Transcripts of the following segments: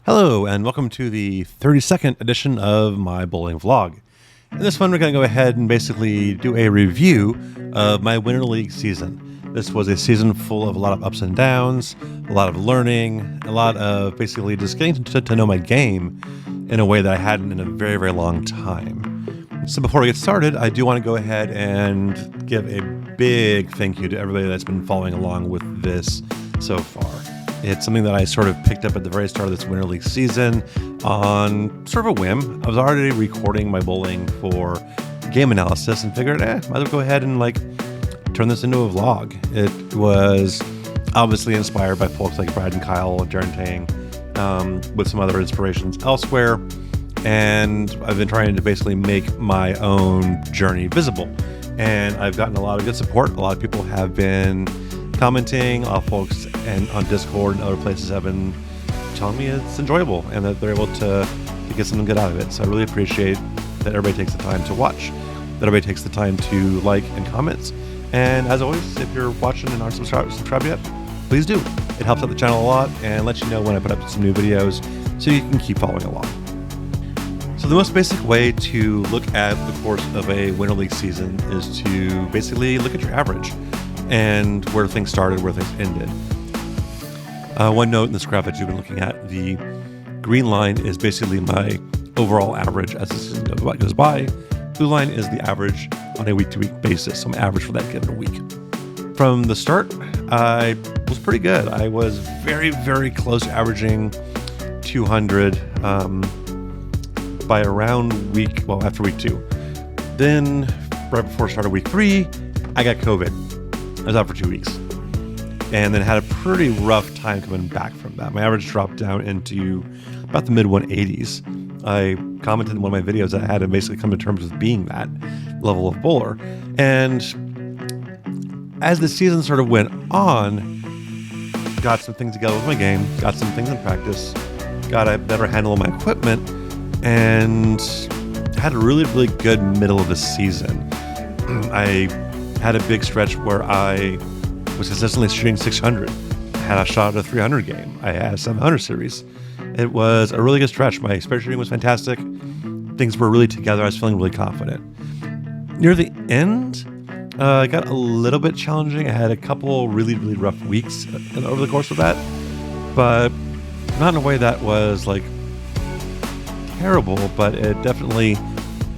Hello, and welcome to the 32nd edition of my bowling vlog. In this one, we're going to go ahead and basically do a review of my Winter League season. This was a season full of a lot of ups and downs, a lot of learning, a lot of basically just getting to know my game in a way that I hadn't in a very, very long time. So before we get started, I do want to go ahead and give a big thank you to everybody that's been following along with this so far. It's something that I sort of picked up at the very start of this Winter League season on sort of a whim. I was already recording my bowling for game analysis and figured, might as well go ahead and turn this into a vlog. It was obviously inspired by folks like Brad and Kyle and Darren Tang, with some other inspirations elsewhere. And I've been trying to basically make my own journey visible. And I've gotten a lot of good support. A lot of people have been commenting, a lot of folks and on Discord and other places have been telling me it's enjoyable and that they're able to get something good out of it. So I really appreciate that everybody takes the time to watch, that everybody takes the time to like and comment. And as always, if you're watching and aren't subscribed yet, please do. It helps out the channel a lot and lets you know when I put up some new videos so you can keep following along. So the most basic way to look at the course of a Winter League season is to basically look at your average and where things started, where things ended. One note in this graph that you've been looking at, the green line is basically my overall average as the season goes by. Blue line is the average on a week-to-week basis, so my average for that given week. From the start, I was pretty good. I was very, very close to averaging 200 by around after week 2. Then, right before I started week 3, I got COVID. I was out for 2 weeks and then had a pretty rough time coming back from that. My average dropped down into about the mid 180s. I commented in one of my videos that I had to basically come to terms with being that level of bowler. And as the season sort of went on, got some things together with my game, got some things in practice, got a better handle on my equipment, and had a really, really good middle of the season. I had a big stretch where I was consistently shooting 600. I had a shot at a 300 game. I had a 700 series. It was a really good stretch. My spare shooting was fantastic. Things were really together. I was feeling really confident. Near the end, it got a little bit challenging. I had a couple really, really rough weeks over the course of that, but not in a way that was terrible, but it definitely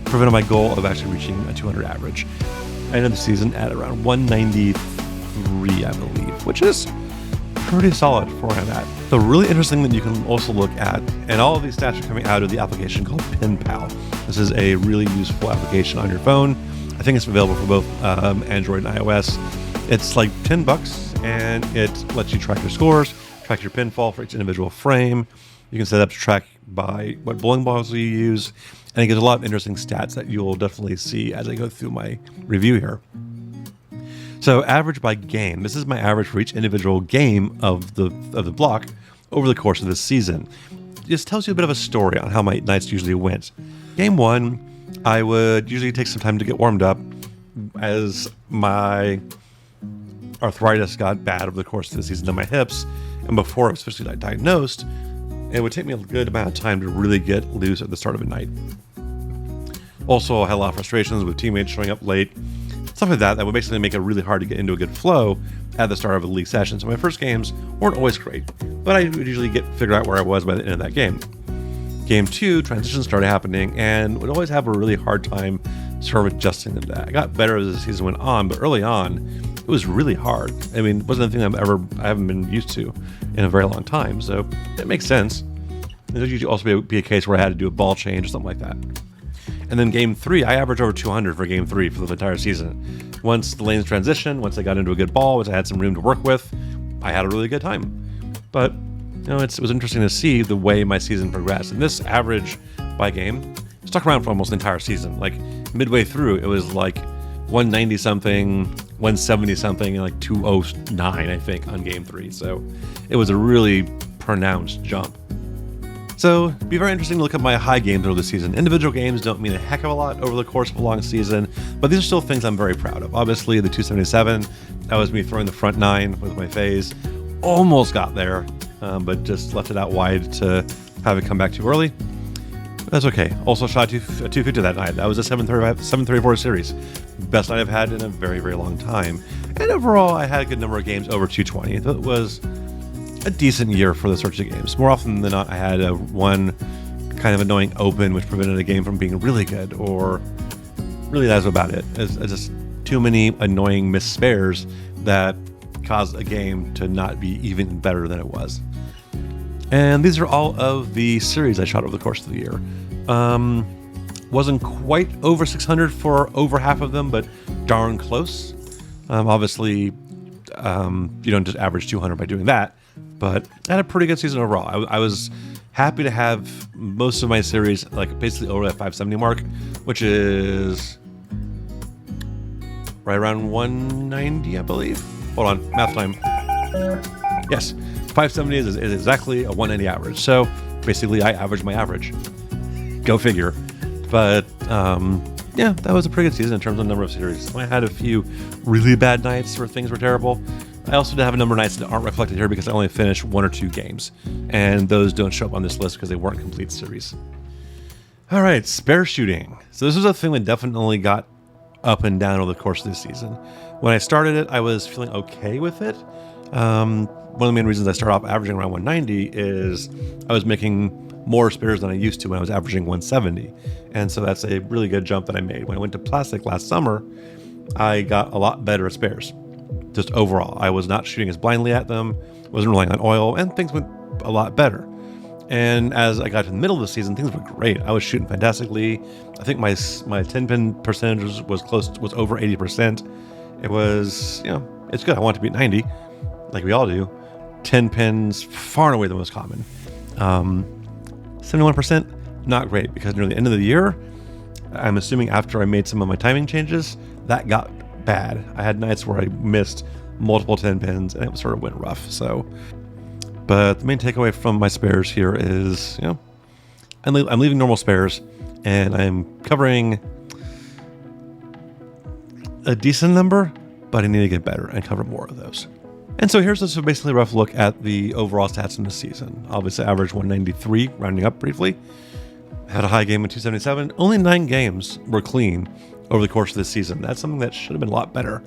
prevented my goal of actually reaching a 200 average. I ended the season at around 193, I believe, which is pretty solid for where I'm at. The really interesting that you can also look at, and all of these stats are coming out of the application called PinPal. This is a really useful application on your phone. I think it's available for both Android and iOS. It's like $10 and it lets you track your scores, track your pinfall for each individual frame. You can set up to track by what bowling balls you use. And it gives a lot of interesting stats that you'll definitely see as I go through my review here. So average by game. This is my average for each individual game of the block over the course of this season. It just tells you a bit of a story on how my nights usually went. Game 1, I would usually take some time to get warmed up as my arthritis got bad over the course of the season in my hips. And before I was officially diagnosed, it would take me a good amount of time to really get loose at the start of a night. Also, I had a lot of frustrations with teammates showing up late, stuff like that would basically make it really hard to get into a good flow at the start of a league session. So my first games weren't always great, but I would usually figure out where I was by the end of that game. Game 2, transitions started happening, and would always have a really hard time sort of adjusting to that. I got better as the season went on, but early on, it was really hard. I mean, it wasn't anything I haven't been used to in a very long time, so it makes sense. There'd usually also be a case where I had to do a ball change or something like that. And then game 3, I averaged over 200 for game 3 for the entire season. Once the lanes transitioned, once I got into a good ball, once I had some room to work with, I had a really good time. But it was interesting to see the way my season progressed. And this average by game stuck around for almost the entire season. Midway through, it was 190 something, 170 something, and 209, I think, on game 3. So it was a really pronounced jump. So it'd be very interesting to look at my high games over the season. Individual games don't mean a heck of a lot over the course of a long season, but these are still things I'm very proud of. Obviously, the 277, that was me throwing the front 9 with my phase. Almost got there, but just left it out wide to have it come back too early. That's okay. Also shot a 250 that night. That was a 734 series. Best night I've had in a very, very long time. And overall, I had a good number of games over 220. It was a decent year for the search of games. More often than not, I had one kind of annoying open which prevented a game from being really good, or really that's about it. It's just too many annoying missed spares that caused a game to not be even better than it was. And these are all of the series I shot over the course of the year. Wasn't quite over 600 for over half of them, but darn close. Obviously, you don't just average 200 by doing that, but I had a pretty good season overall. I was happy to have most of my series like basically over that 570 mark, which is right around 190, I believe. Hold on, math time. Yes, 570 is exactly a 190 average. So basically, I averaged my average. Go figure. But yeah, that was a pretty good season in terms of number of series. I had a few really bad nights where things were terrible. I also did have a number of nights that aren't reflected here because I only finished 1 or 2 games, and those don't show up on this list because they weren't complete series. All right, spare shooting. So this was a thing that definitely got up and down over the course of this season. When I started it, I was feeling okay with it. One of the main reasons I started off averaging around 190 is I was making more spares than I used to when I was averaging 170. And so that's a really good jump that I made. When I went to plastic last summer, I got a lot better at spares. Just overall, I was not shooting as blindly at them, wasn't relying on oil, and things went a lot better. And as I got to the middle of the season, things were great. I was shooting fantastically. I think my 10-pin percentage was over 80%. It was, it's good. I want to beat 90, like we all do. 10 pins, far and away the most common. 71%, not great, because near the end of the year, I'm assuming after I made some of my timing changes, that got bad. I had nights where I missed multiple 10 pins, and it sort of went rough. So, but the main takeaway from my spares here is, I'm leaving normal spares, and I'm covering a decent number, but I need to get better and cover more of those. And so here's just basically a rough look at the overall stats in the season. Obviously, average 193, rounding up briefly. Had a high game of 277. Only 9 games were clean over the course of this season. That's something that should have been a lot better.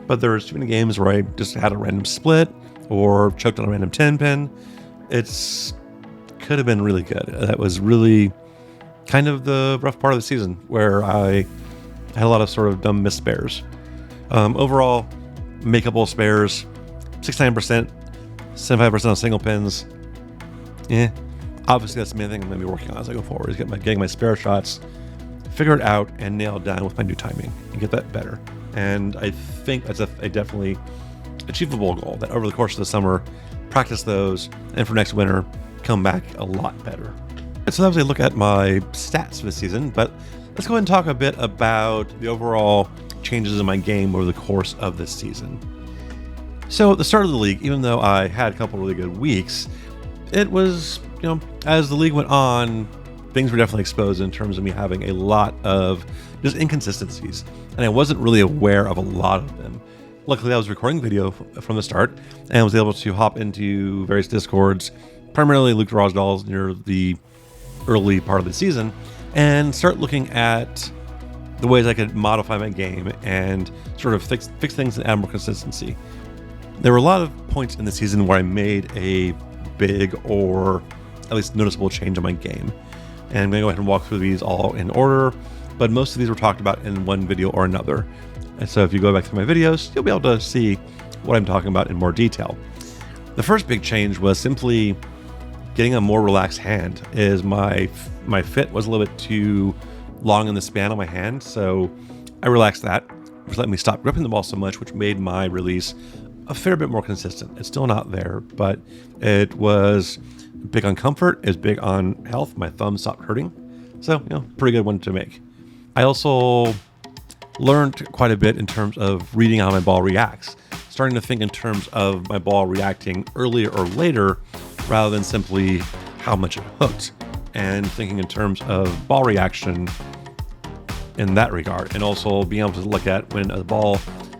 But there was too many games where I just had a random split or choked on a random 10 pin. It's could have been really good. That was really kind of the rough part of the season where I had a lot of sort of dumb missed spares. Overall, makeable spares, 69%, 75% on single pins. Obviously that's the main thing I'm going to be working on as I go forward, is getting my spare shots figured out and nailed down with my new timing and get that better. And I think that's a definitely achievable goal, that over the course of the summer, practice those, and for next winter, come back a lot better. And so that was a look at my stats for the season, but let's go ahead and talk a bit about the overall changes in my game over the course of this season. So at the start of the league, even though I had a couple really good weeks, it was, as the league went on, things were definitely exposed in terms of me having a lot of just inconsistencies, and I wasn't really aware of a lot of them. Luckily, I was recording video from the start and was able to hop into various Discords, primarily Luke Rosdahl's near the early part of the season, and start looking at the ways I could modify my game and sort of fix things and add more consistency. There were a lot of points in the season where I made a big or at least noticeable change in my game. And I'm going to go ahead and walk through these all in order, but most of these were talked about in one video or another. And so if you go back through my videos, you'll be able to see what I'm talking about in more detail. The first big change was simply getting a more relaxed hand. Is my fit was a little bit too long in the span on my hand, so I relaxed that, which let me stop gripping the ball so much, which made my release a fair bit more consistent. It's still not there, but it was big on comfort, it was big on health. My thumb stopped hurting, so pretty good one to make. I also learned quite a bit in terms of reading how my ball reacts, starting to think in terms of my ball reacting earlier or later rather than simply how much it hooked, and thinking in terms of ball reaction in that regard, and also being able to look at when a ball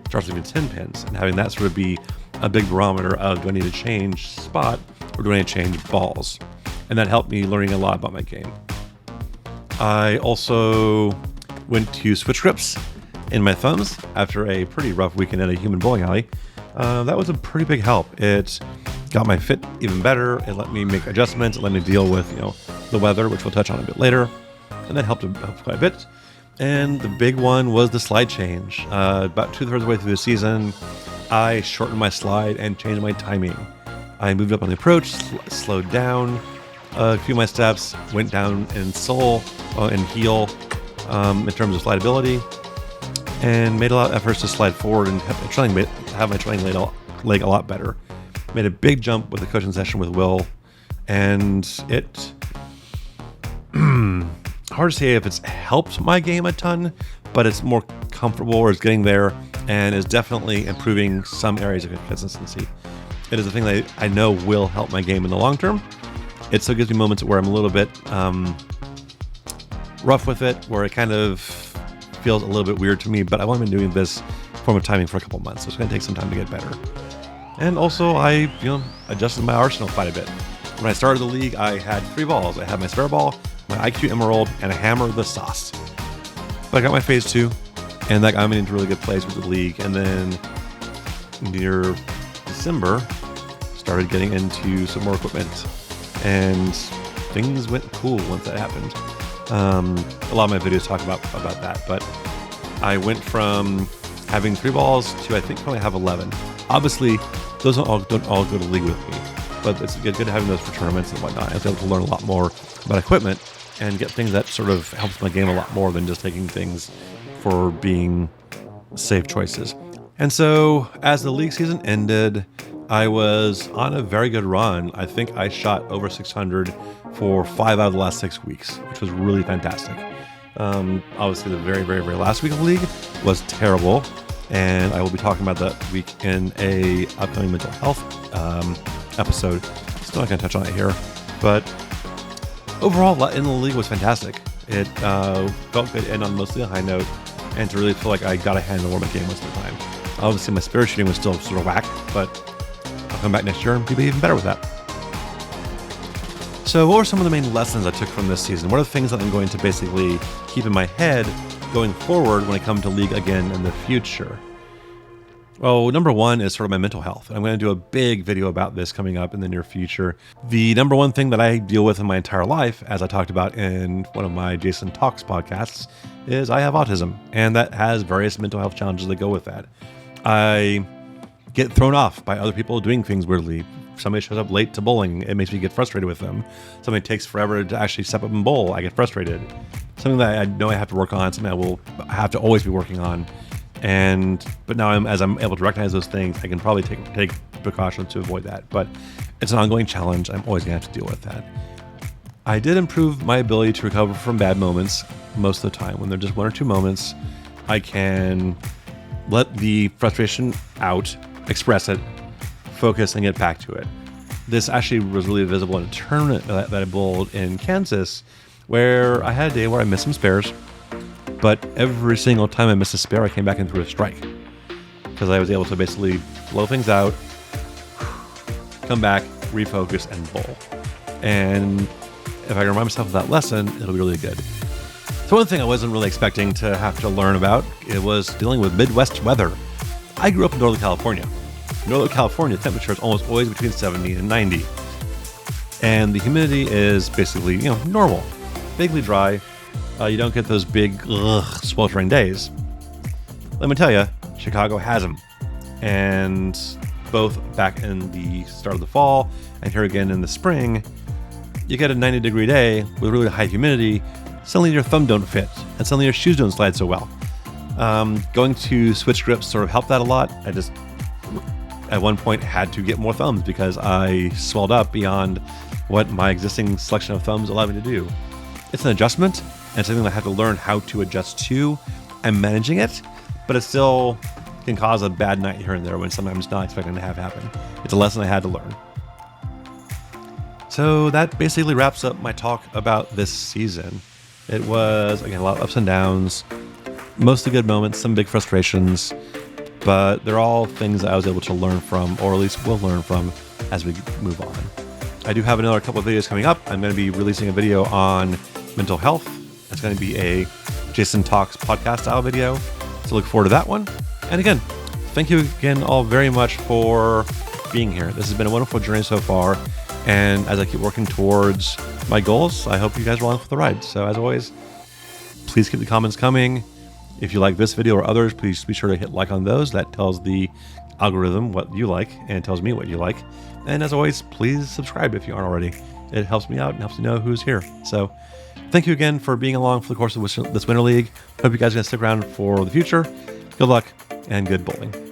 starts leaving 10 pins and having that sort of be a big barometer of, do I need to change spot or do I need to change balls? and that helped me learning a lot about my game. I also went to switch grips in my thumbs after a pretty rough weekend at a human bowling alley. That was a pretty big help. It got my fit even better. It let me make adjustments. It let me deal with the weather, which we'll touch on a bit later, and that helped quite a bit. And the big one was the slide change. About 2/3 of the way through the season, I shortened my slide and changed my timing. I moved up on the approach, slowed down a few of my steps, went down in sole and heel in terms of slideability, and made a lot of efforts to slide forward and have my trailing leg a lot better. Made a big jump with the coaching session with Will, and it hard to say if it's helped my game a ton, but it's more comfortable, or it's getting there, and is definitely improving some areas of consistency. It is a thing that I know will help my game in the long term. It still gives me moments where I'm a little bit rough with it, where it kind of feels a little bit weird to me, but I've only been doing this form of timing for a couple months, so it's going to take some time to get better. And also, I adjusted my arsenal quite a bit. When I started the league, I had 3 balls. I had my spare ball, my IQ Emerald, and a hammer of the sauce. But I got my phase 2, and that got me into a really good place with the league. And then near December, started getting into some more equipment, and things went cool once that happened. A lot of my videos talk about that, but I went from having 3 balls to I think probably have 11. Obviously, those don't all go to league with me, but it's good having those for tournaments and whatnot. I was able to learn a lot more about equipment and get things that sort of helps my game a lot more than just taking things for being safe choices. And so as the league season ended, I was on a very good run. I think I shot over 600 for 5 out of the last 6 weeks, which was really fantastic. Obviously, the very, very, very last week of the league was terrible, and I will be talking about that week in a upcoming mental health episode. Still not going to touch on it here, but overall, in the league was fantastic. It felt good to end on mostly a high note, and to really feel like I got a handle where my game was at the time. Obviously, my spirit shooting was still sort of whack, but I'll come back next year and be even better with that. So what were some of the main lessons I took from this season? What are the things that I'm going to basically keep in my head going forward when I come to League again in the future? Well, number one is sort of my mental health. I'm going to do a big video about this coming up in the near future. The number one thing that I deal with in my entire life, as I talked about in one of my Jason Talks podcasts, is I have autism, and that has various mental health challenges that go with that. I get thrown off by other people doing things weirdly. Somebody shows up late to bowling, it makes me get frustrated with them. Somebody takes forever to actually step up and bowl, I get frustrated. Something that I know I have to work on, something I will have to always be working on. But now as I'm able to recognize those things, I can probably take precautions to avoid that. But it's an ongoing challenge. I'm always gonna have to deal with that. I did improve my ability to recover from bad moments most of the time. When they're just 1 or 2 moments, I can let the frustration out, express it, focus, and get back to it. This actually was really visible in a tournament that I bowled in Kansas, where I had a day where I missed some spares, but every single time I missed a spare, I came back and threw a strike, because I was able to basically blow things out, come back, refocus, and bowl. And if I can remind myself of that lesson, it'll be really good. So one thing I wasn't really expecting to have to learn about, it was dealing with Midwest weather. I grew up in Northern California. Northern California temperature is almost always between 70 and 90. And the humidity is basically, normal. Vaguely dry. You don't get those big, sweltering days. Let me tell you, Chicago has them. And both back in the start of the fall and here again in the spring, you get a 90-degree day with really high humidity, suddenly your thumb don't fit, and suddenly your shoes don't slide so well. Going to switch grips sort of helped that a lot. I just, at one point, had to get more thumbs because I swelled up beyond what my existing selection of thumbs allowed me to do. It's an adjustment, and something that I have to learn how to adjust to. I'm managing it, but it still can cause a bad night here and there when sometimes not expecting to have happen. It's a lesson I had to learn. So that basically wraps up my talk about this season. It was, again, a lot of ups and downs, mostly good moments, some big frustrations, but they're all things that I was able to learn from, or at least will learn from as we move on. I do have another couple of videos coming up. I'm going to be releasing a video on mental health. It's going to be a Jason Talks podcast style video. So look forward to that one. And again, thank you again all very much for being here. This has been a wonderful journey so far. And as I keep working towards my goals, I hope you guys are along for the ride. So as always, please keep the comments coming. If you like this video or others, please be sure to hit like on those. That tells the algorithm what you like and tells me what you like. And as always, please subscribe if you aren't already. It helps me out and helps me know who's here. So thank you again for being along for the course of this Winter League. Hope you guys are going to stick around for the future. Good luck and good bowling.